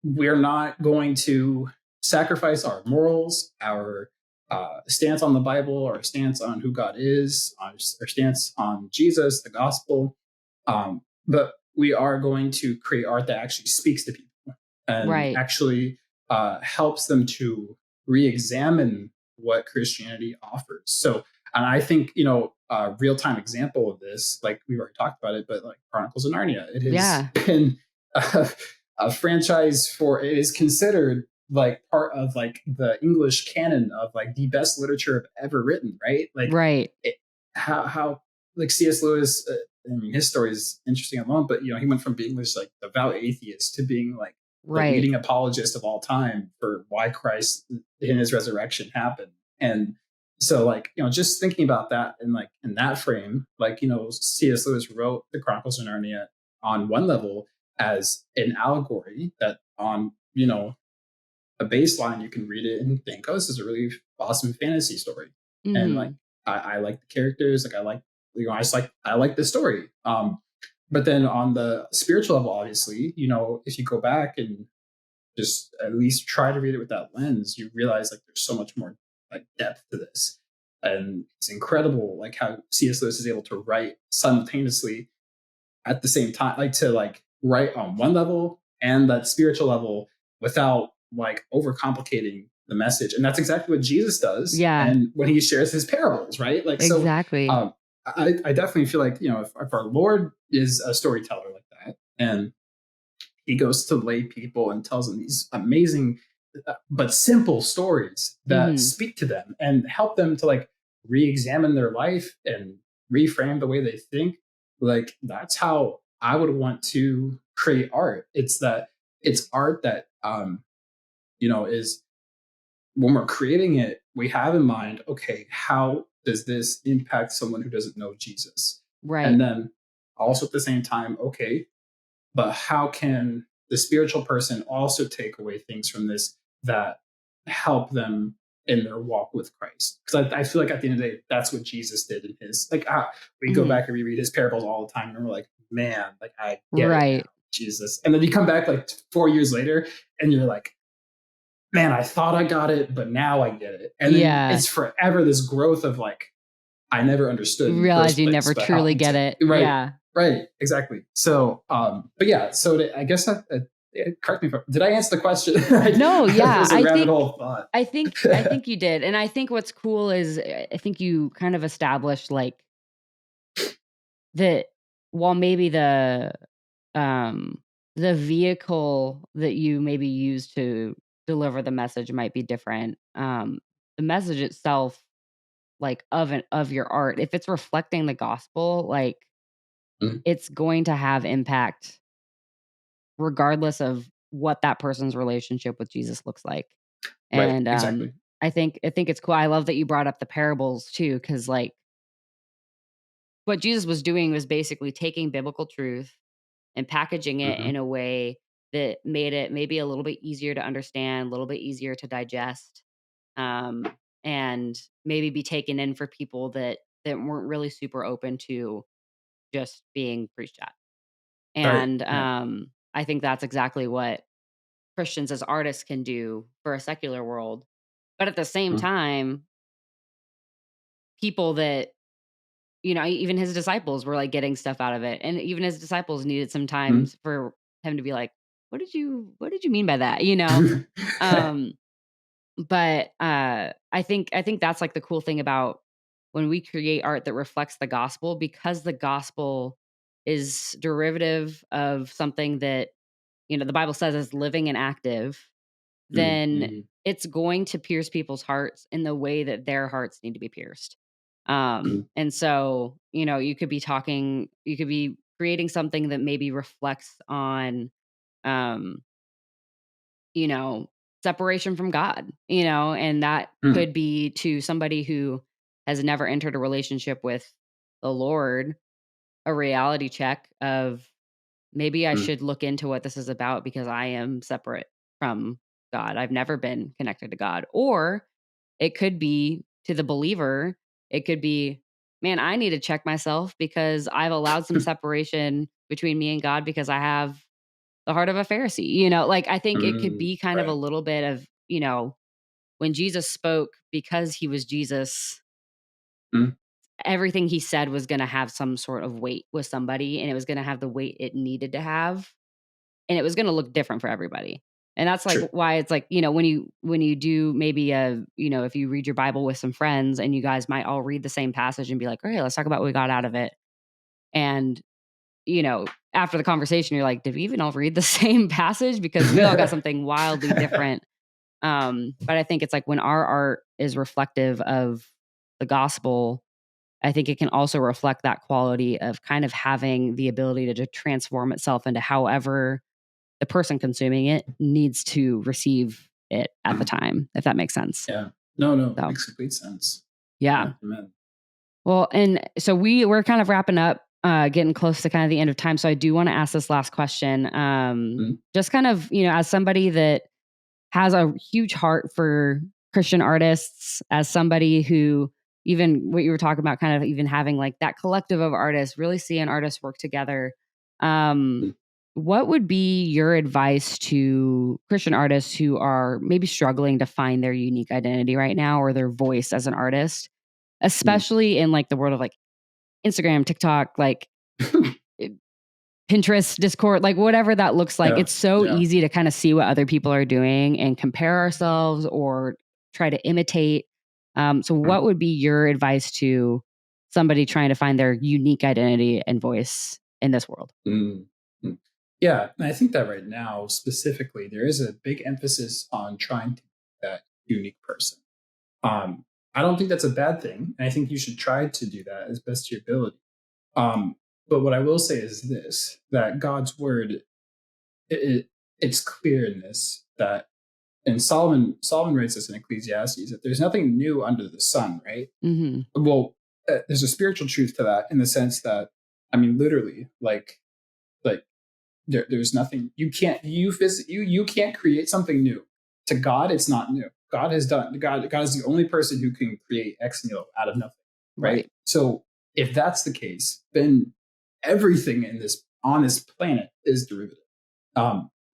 we're not going to sacrifice our morals, our stance on the Bible, our stance on who God is, our stance on Jesus, the gospel. But we are going to create art that actually speaks to people and Right. actually helps them to re examine what Christianity offers. So And I think, you know, a real time example of this, like we already talked about it, but like Chronicles of Narnia, it has Yeah. been a franchise for, it is considered like part of like the English canon of like the best literature ever written, right? Like Right. it, how like C.S. Lewis, I mean, his story is interesting alone, but you know, he went from being this like devout atheist to being like the Right. leading apologist of all time for why Christ in his resurrection happened. And so like, you know, just thinking about that and like in that frame, like, you know, C.S. Lewis wrote the Chronicles of Narnia on one level as an allegory that on, you know, a baseline, you can read it and think, oh, this is a really awesome fantasy story. And like, Mhm. I like the characters, like I like, you know, I like the story. But then on the spiritual level, obviously, you know, if you go back and just at least try to read it with that lens, you realize like there's so much more like depth to this. And it's incredible like how C.S. Lewis is able to write simultaneously at the same time, like to like write on one level and that spiritual level without like overcomplicating the message. And that's exactly what Jesus does. Yeah. And when he shares his parables, right? Like, so Exactly. I definitely feel like, you know, if our Lord is a storyteller like that, and he goes to lay people and tells them these amazing but simple stories that Mhm. speak to them and help them to like re-examine their life and reframe the way they think. Like that's how I would want to create art. It's that it's art that you know, is when we're creating it, we have in mind, okay, how does this impact someone who doesn't know Jesus? Right. And then also at the same time, okay, but how can the spiritual person also take away things from this that help them in their walk with Christ? Because I feel like at the end of the day, that's what Jesus did in his like. We go Mhm. back and reread his parables all the time, and we're like, man, like I get it now, Right. Jesus. And then you come back like 4 years later, and you're like, man, I thought I got it, but now I get it. And then Yeah. it's forever this growth of like I never understood in the Realize first you place, never but how truly get intimate. it. Right, Yeah. right, exactly. So, but yeah, so I guess correct me if did I answer the question? No, It yeah. was a rabbit hole thought. I think you did. And I think what's cool is I think you kind of established like that while maybe um the vehicle that you maybe use to deliver the message might be different. The message itself like of your art, if it's reflecting the gospel, like Mm, it's going to have impact regardless of what that person's relationship with Jesus looks like. right, And exactly. I think it's cool. I love that you brought up the parables too, because like what Jesus was doing was basically taking biblical truth and packaging it Hmm. in a way that made it maybe a little bit easier to understand, a little bit easier to digest, um, and maybe be taken in for people that weren't really super open to just being preached at. Right, And right. I think that's exactly what Christians as artists can do for a secular world. But at the same Mm, time, people that, you know, even his disciples were like getting stuff out of it. And even his disciples needed some mm. times for him to be like, what did you mean by that? You know? Um, but I think that's like the cool thing about when we create art that reflects the gospel, because the gospel is derivative of something that, you know, the Bible says is living and active, Mm, then mhm, it's going to pierce people's hearts in the way that their hearts need to be pierced. mm, And so, you know, you could be creating something that maybe reflects on, um, you know, separation from God, you know, and that mm, could be to somebody who has never entered a relationship with the Lord, a reality check of maybe I mm, should look into what this is about because I am separate from God. I've never been connected to God. Or it could be to the believer, it could be, man, I need to check myself because I've allowed some separation between me and God because I have the heart of a Pharisee. You know, like I think it could mm, be kind of a right. little bit of, you know, when Jesus spoke, because he was Jesus, Mm, everything he said was going to have some sort of weight with somebody, and it was going to have the weight it needed to have, and it was going to look different for everybody. And that's like True. why it's like, when you do maybe if you read your Bible with some friends and you guys might all read the same passage and be like, "Okay, let's talk about what we got out of it." And, after the conversation, you're like, "Did we even all read the same passage? Because we all got something wildly different." But I think it's like when our art is reflective of the gospel, I think it can also reflect that quality of kind of having the ability to transform itself into however the person consuming it needs to receive it at the time, if that makes sense. Yeah. No, So, makes complete sense. yeah. Yeah, amen. Well, and so we're kind of wrapping up, getting close to kind of the end of time. So I do want to ask this last question. Mhm. Just kind of, as somebody that has a huge heart for Christian artists, as somebody who, even what you were talking about, kind of even having like that collective of artists, really seeing artists work together. Um, Mm. what would be your advice to Christian artists who are maybe struggling to find their unique identity right now or their voice as an artist, Mm. especially in like the world of like Instagram, TikTok, like Pinterest, Discord, like whatever that looks like? Yeah. It's so Yeah. easy to kind of see what other people are doing and compare ourselves or try to imitate. So, Mm. what would be your advice to somebody trying to find their unique identity and voice in this world? Mm. Mm. Yeah. And I think that right now, specifically, there is a big emphasis on trying to be that unique person. Um, I don't think that's a bad thing. And I think you should try to do that as best to your ability. Um, but what I will say is this, that God's word, it's clear in this that, and Solomon writes this in Ecclesiastes, that there's nothing new under the sun, right? Hmm. Well, there's a spiritual truth to that in the sense that, I mean, literally, like there's nothing you can't create something new. To God, it's not new. God is the only person who can create ex nihilo out of nothing, right? Right. So if that's the case, then everything on this planet is derivative.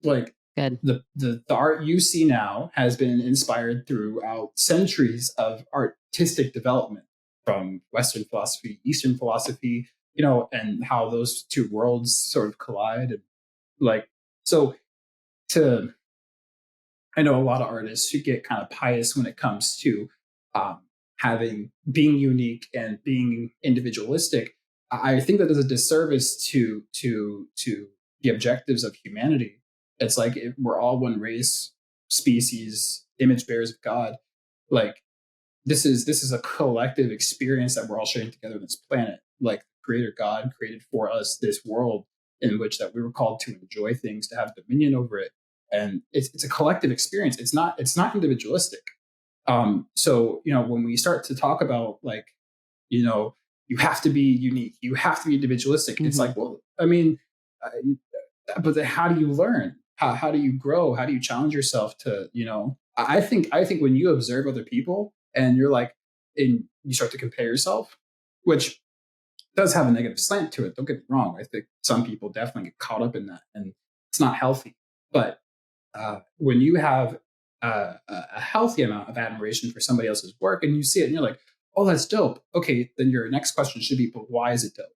Like Good. the art you see now has been inspired throughout centuries of artistic development from Western philosophy, Eastern philosophy, and how those two worlds sort of collide. And like, so to, I know a lot of artists who get kind of pious when it comes to um, being unique and being individualistic. I think that does a disservice to the objectives of humanity. It's like if we're all one race, species, image bearers of God. Like this is a collective experience that we're all sharing together on this planet. Like Creator God created for us this world in which that we were called to enjoy things, to have dominion over it, and it's a collective experience. It's not individualistic. So when we start to talk about like you know you have to be unique, you have to be individualistic. It's Hmm. like, well, I mean, but then how do you learn? How do you grow? How do you challenge yourself to, I think when you observe other people and you're like, and you start to compare yourself, which does have a negative slant to it. Don't get me wrong. I think some people definitely get caught up in that and it's not healthy. But when you have a healthy amount of admiration for somebody else's work and you see it and you're like, oh, that's dope. Okay, then your next question should be, but why is it dope?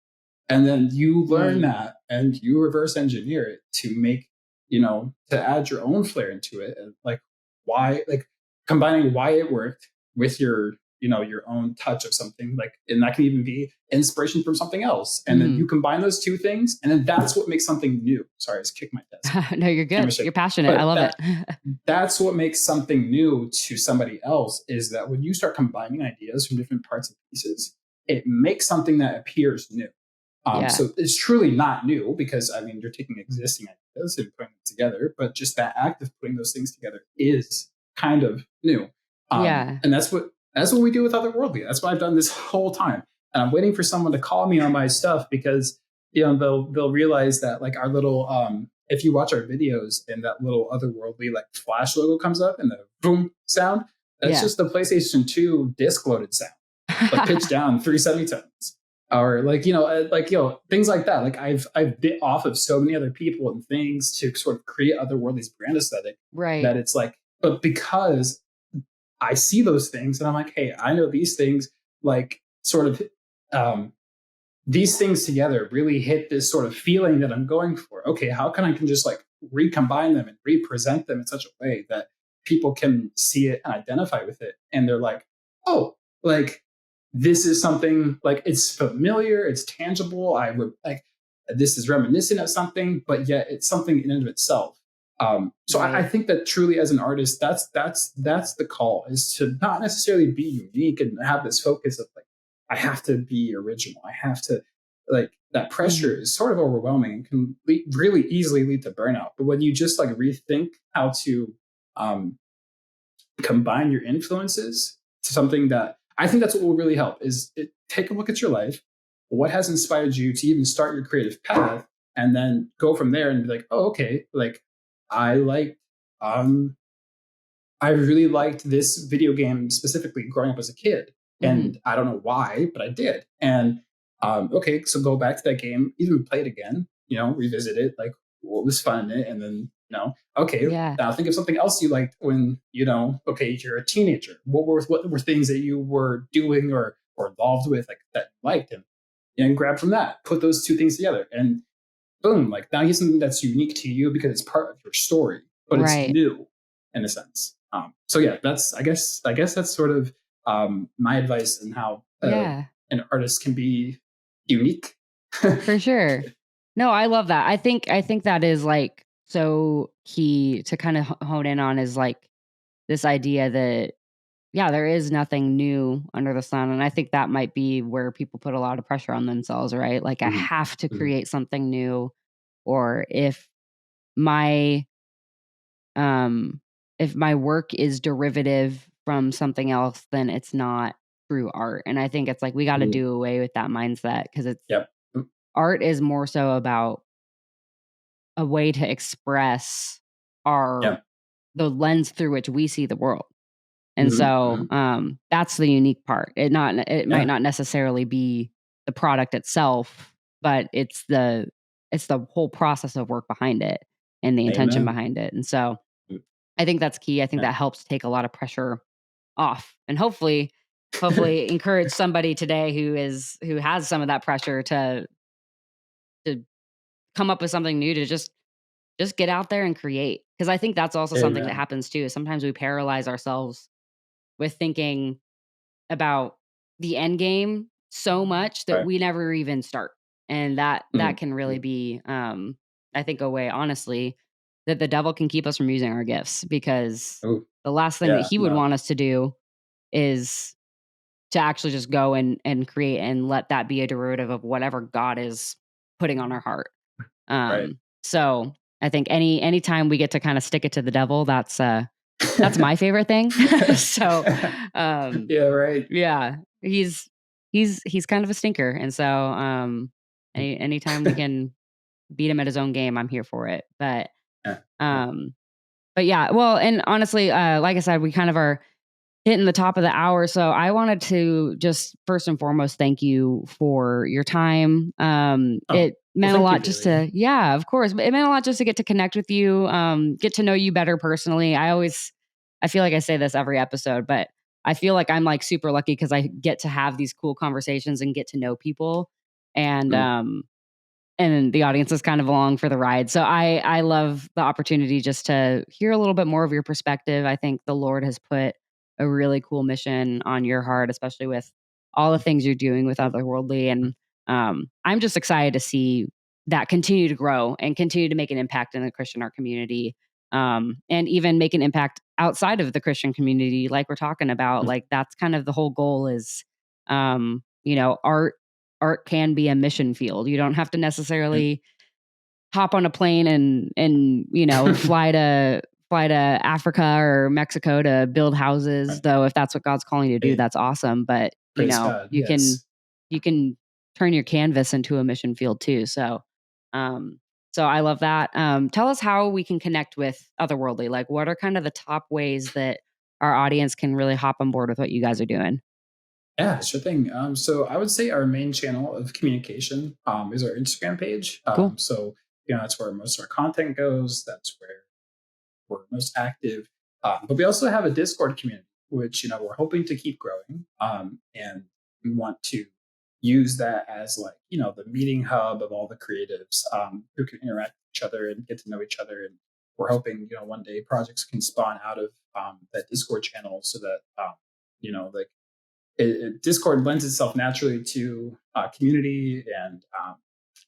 And then you learn Mm. that and you reverse engineer it to make, to add your own flair into it. And like why, like combining why it worked with your own touch of something, like, and that can even be inspiration from something else. And then Hmm. you combine those two things, and then that's what makes something new. Sorry, I just kicked my desk. No, you're Camera good. shake. You're passionate. I But love it. that's what makes something new to somebody else, is that when you start combining ideas from different parts and pieces, it makes something that appears new. Yeah. So it's truly not new because, I mean, you're taking existing ideas and putting them together, but just that act of putting those things together is kind of new. Yeah. And that's what we do with Otherworldly. That's what I've done this whole time. And I'm waiting for someone to call me on my stuff because they'll realize that like our little if you watch our videos and that little Otherworldly like flash logo comes up and the boom sound, that's Yeah. just the PlayStation 2 disc loaded sound, like pitched down 370 tones. Or things like that. Like I've bit off of so many other people and things to sort of create Otherworldly's brand aesthetic, Right. that it's like, but because I see those things and I'm like, hey, I know these things, like sort of um, these things together really hit this sort of feeling that I'm going for. Okay, how can I can just like recombine them and represent them in such a way that people can see it and identify with it, and they're like, oh, like this is something, like it's familiar, it's tangible. Like this is reminiscent of something, but yet it's something in and of itself. So I Right. think that truly, as an artist, that's the call, is to not necessarily be unique and have this focus of like, I have to be original. I have to, like, that pressure Mhm. is sort of overwhelming and can really easily lead to burnout. But when you just like rethink how to um, combine your influences to something that, I think that's what will really help, is take a look at your life, what has inspired you to even start your creative path, and then go from there and be like, oh, okay, like I like um I really liked this video game specifically growing up as a kid. Mhm. And I don't know why, but I did. And okay, so go back to that game, even play it again, revisit it, like what was fun in it. And then, okay, Yeah. now think of something else you liked when, okay, you're a teenager. What were things that you were doing or involved with, like that you liked, and grab from that, put those two things together. And boom, like now you have something that's unique to you because it's part of your story, but it's Right. new in a sense. So yeah, that's I guess that's sort of my advice on how Yeah. an artist can be unique. For sure. No, I love that. I think that is like so key to kind of hone in on, is like this idea that yeah, there is nothing new under the sun, and I think that might be where people put a lot of pressure on themselves, right? Like I Mhm, have to mhm, create something new, or my um if my work is derivative from something else, then it's not true art. And I think it's like we got to mhm. do away with that mindset, because it's Yep. Mm, art is more so about a way to express our yep. the lens through which we see the world. And Mhm, so, mhm. that's the unique part. It might Yeah. not necessarily be the product itself, but it's the whole process of work behind it and the intention Amen. behind it. And so, Mm, I think that's key. I think yeah. that helps take a lot of pressure off, and hopefully encourage somebody today who has some of that pressure to come up with something new, to just get out there and create. Because I think that's also something that Amen. happens too. Sometimes we paralyze ourselves with thinking about the end game so much that Right. we never even start. And that Mhm, can really mhm. be, I think, a way, honestly, that the devil can keep us from using our gifts, because Oh, the last thing that yeah. he would No. want us to do is to actually just go and create and let that be a derivative of whatever God is putting on our heart. Right. So I think anytime we get to kind of stick it to the devil, that's my favorite thing. So, um, Yeah. Right. yeah, he's kind of a stinker, and so, anytime we can beat him at his own game, I'm here for it. Yeah. Yeah. Um, but yeah, well, and honestly, like I said, we kind of are hitting the top of the hour. So I wanted to just first and foremost thank you for your time. Oh, It well, meant a thank you, lot just Bailey. to, yeah, of course, but it meant a lot just to get to connect with you, get to know you better personally. I feel like I say this every episode, but I feel like I'm like super lucky because I get to have these cool conversations and get to know people. And, Mm, and the audience is kind of along for the ride. So I love the opportunity just to hear a little bit more of your perspective. I think the Lord has put a really cool mission on your heart, especially with all the things you're doing with Otherworldly. mm, And I'm just excited to see that continue to grow and continue to make an impact in the Christian art community, and even make an impact outside of the Christian community, like we're talking about. mm, Like that's kind of the whole goal is, art can be a mission field. You don't have to mm. necessarily hop on a plane and fly to Africa or Mexico to build houses, Right. though if that's what God's calling you to do, Hey, that's awesome. But, praise God. Yes. you can turn your canvas into a mission field too. Um so I love that. Tell us how we can connect with Otherworldly. Like what are kind of the top ways that our audience can really hop on board with what you guys are doing? Yeah, sure thing. So I would say our main channel of communication is our Instagram page. Cool. So that's where most of our content goes. That's where we're most active. But we also have a Discord community, which we're hoping to keep growing, and we want to use that as like the meeting hub of all the creatives who can interact each other and get to know each other. And we're hoping, one day projects can spawn out of that Discord channel, so that like Discord lends itself naturally to community and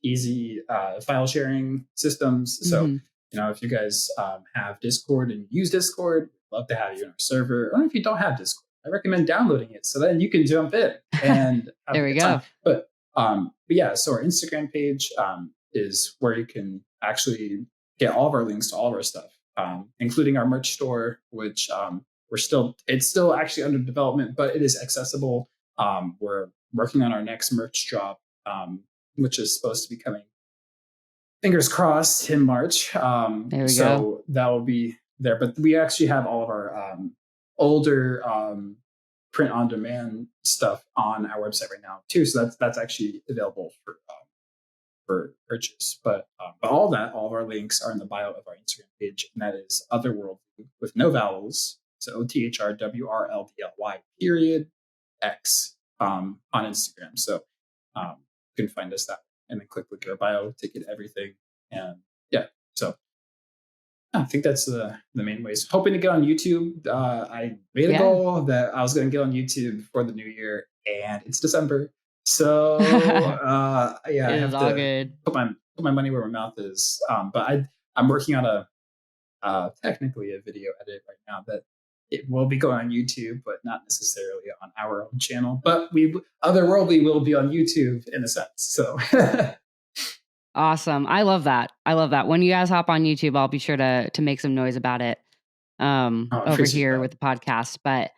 easy file sharing systems. So, if you guys have Discord and use Discord, love to have you in our server. Or if you don't have Discord, I recommend downloading it so then you can jump in and have there a we good go. time. But yeah, so our Instagram page is where you can actually get all of our links to all of our stuff, including our merch store, which it's still actually under development, but it is accessible. We're working on our next merch drop, which is supposed to be coming, fingers crossed, in March. There we so that will be there. But we actually have all of our older print on demand stuff on our website right now too. So that's actually available for purchase. But all of our links are in the bio of our Instagram page, and that is OTHRWRLDLY with no vowels. So OTHRWRLDLY _X on Instagram. So you can find us that way, and then click our bio to get everything. And yeah, so I think that's the main ways. Hoping to get on YouTube. I made a goal that I was going to get on YouTube before the new year, and it's December. So yeah, I have to good. put my money where my mouth is. But I'm working on technically a video edit right now that it will be going on YouTube, but not necessarily on our own channel. But OTHRWRLDLY will be on YouTube in a sense. So awesome. I love that. When you guys hop on YouTube, I'll be sure to make some noise about it over here with the podcast. But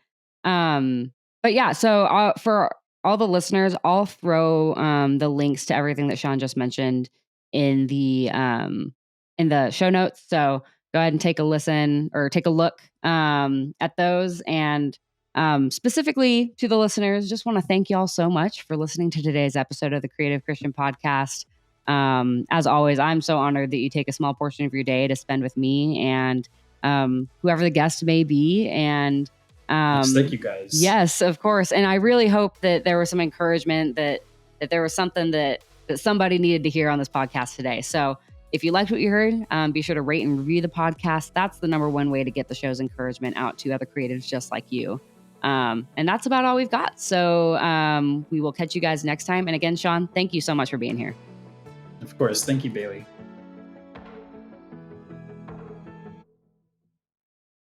yeah, so for all the listeners, I'll throw the links to everything that Shawn just mentioned in the show notes. So go ahead and take a listen or take a look at those. And specifically to the listeners, just want to thank you all so much for listening to today's episode of the Creative Christian Podcast. As always, I'm so honored that you take a small portion of your day to spend with me and whoever the guest may be. And thank you guys. Yes, of course. And I really hope that there was some encouragement, that there was something that somebody needed to hear on this podcast today. So if you liked what you heard, be sure to rate and review the podcast. That's the number one way to get the show's encouragement out to other creatives just like you. And that's about all we've got. So we will catch you guys next time. And again, Shawn, thank you so much for being here. Of course. Thank you, Bailey.